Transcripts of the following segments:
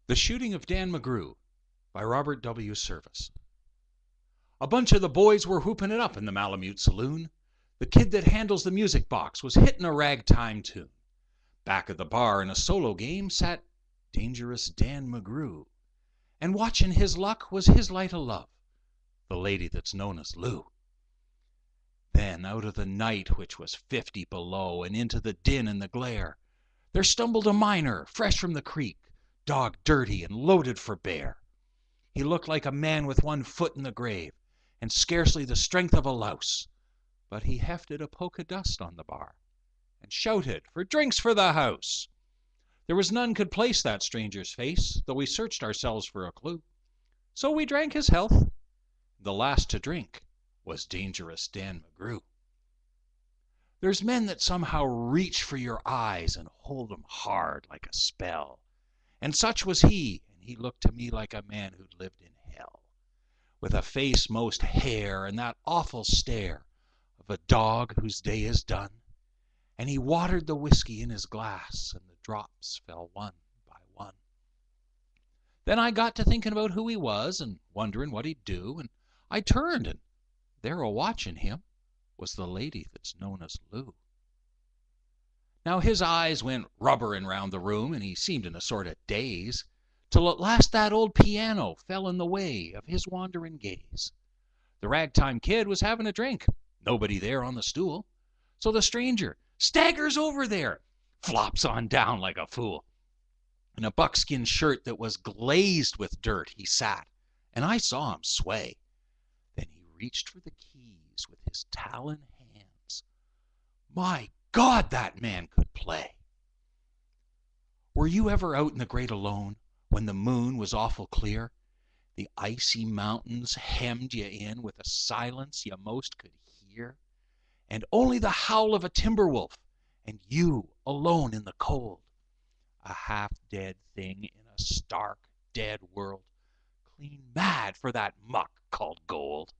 The Shooting of Dan McGrew by Robert W. Service. A bunch of the boys were whooping it up in the Malamute saloon. The kid that handles the music box was hitting a ragtime tune. Back of the bar in a solo game sat Dangerous Dan McGrew. And watching his luck was his light o' love, the lady that's known as Lou. Then out of the night, which was 50 below, and into the din and the glare, there stumbled a miner fresh from the creek, dog dirty and loaded for bear. He looked like a man with one foot in the grave, and scarcely the strength of a louse, but he hefted a poke of dust on the bar, and shouted for drinks for the house. There was none could place that stranger's face, though we searched ourselves for a clue. So we drank his health. The last to drink was Dangerous Dan McGrew. There's men that somehow reach for your eyes and hold 'em hard like a spell. And such was he, and he looked to me like a man who'd lived in hell, with a face most hair and that awful stare of a dog whose day is done. And he watered the whiskey in his glass, and the drops fell one by one. Then I got to thinking about who he was and wondering what he'd do, and I turned, and there a-watching him was the lady that's known as Lou. Now his eyes went rubberin' round the room, and he seemed in a sort of daze, till at last that old piano fell in the way of his wandering gaze. The ragtime kid was having a drink, nobody there on the stool, so the stranger staggers over there, flops on down like a fool. In a buckskin shirt that was glazed with dirt he sat, and I saw him sway. Then he reached for the keys with his talon hands. My God, that man could play! Were you ever out in the great alone when the moon was awful clear? The icy mountains hemmed you in with a silence you most could hear, and only the howl of a timber wolf, and you alone in the cold, a half-dead thing in a stark, dead world, clean mad for that muck called gold.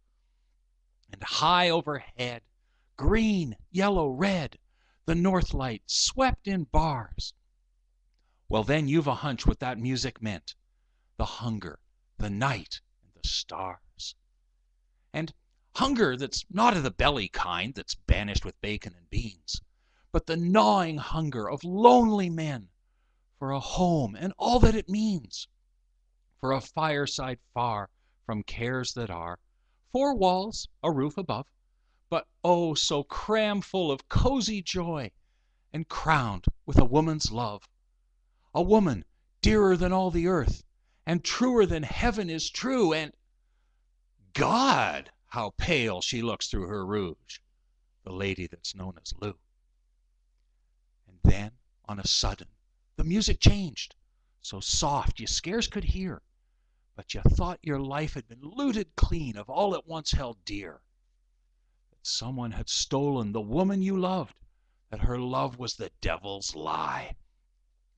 And high overhead, green, yellow, red, the north light swept in bars. Well, then you've a hunch what that music meant. The hunger, the night, and the stars. And hunger that's not of the belly kind that's banished with bacon and beans, but the gnawing hunger of lonely men for a home and all that it means, for a fireside far from cares that are, 4 walls, a roof above, but oh, so cram full of cozy joy, and crowned with a woman's love. A woman dearer than all the earth, and truer than heaven is true, and God, how pale she looks through her rouge, the lady that's known as Lou. And then, on a sudden, the music changed, so soft you scarce could hear, but you thought your life had been looted clean of all it once held dear. That someone had stolen the woman you loved, that her love was the devil's lie,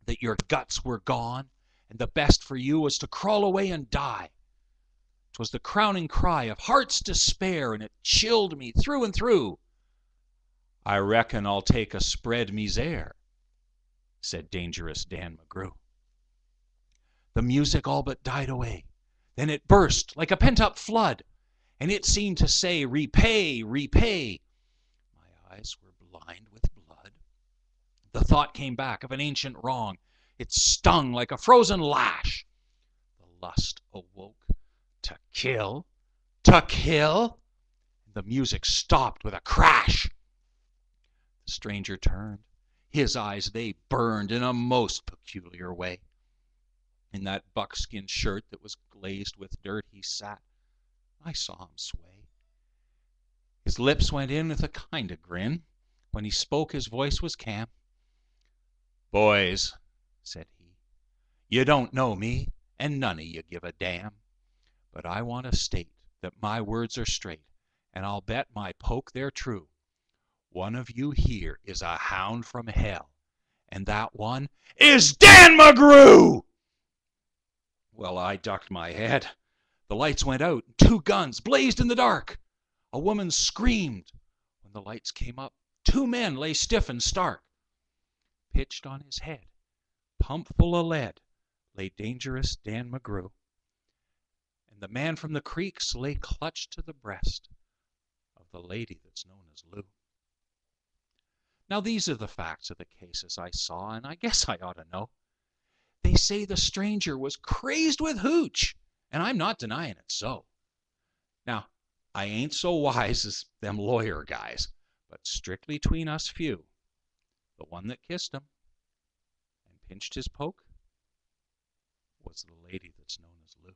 that your guts were gone, and the best for you was to crawl away and die. 'Twas the crowning cry of heart's despair, and it chilled me through and through. I reckon I'll take a spread misere, said Dangerous Dan McGrew. The music all but died away. Then it burst like a pent-up flood, and it seemed to say, repay, repay. My eyes were blind with blood. The thought came back of an ancient wrong. It stung like a frozen lash. The lust awoke to kill, to kill. The music stopped with a crash. The stranger turned. His eyes, they burned in a most peculiar way. In that buckskin shirt that was glazed with dirt he sat. I saw him sway. His lips went in with a kind of grin. When he spoke, his voice was calm. Boys, said he, you don't know me, and none of you give a damn. But I want to state that my words are straight, and I'll bet my poke they're true. One of you here is a hound from hell, and that one is Dan McGrew! Well, I ducked my head. The lights went out, and 2 guns blazed in the dark. A woman screamed. When the lights came up, 2 men lay stiff and stark. Pitched on his head, pump full of lead, lay dangerous Dan McGrew, and the man from the creeks lay clutched to the breast of the lady that's known as Lou. Now these are the facts of the case as I saw, and I guess I ought to know. They say the stranger was crazed with hooch, and I'm not denying it so. Now, I ain't so wise as them lawyer guys, but strictly 'tween us few, the one that kissed him and pinched his poke was the lady that's known as Lou.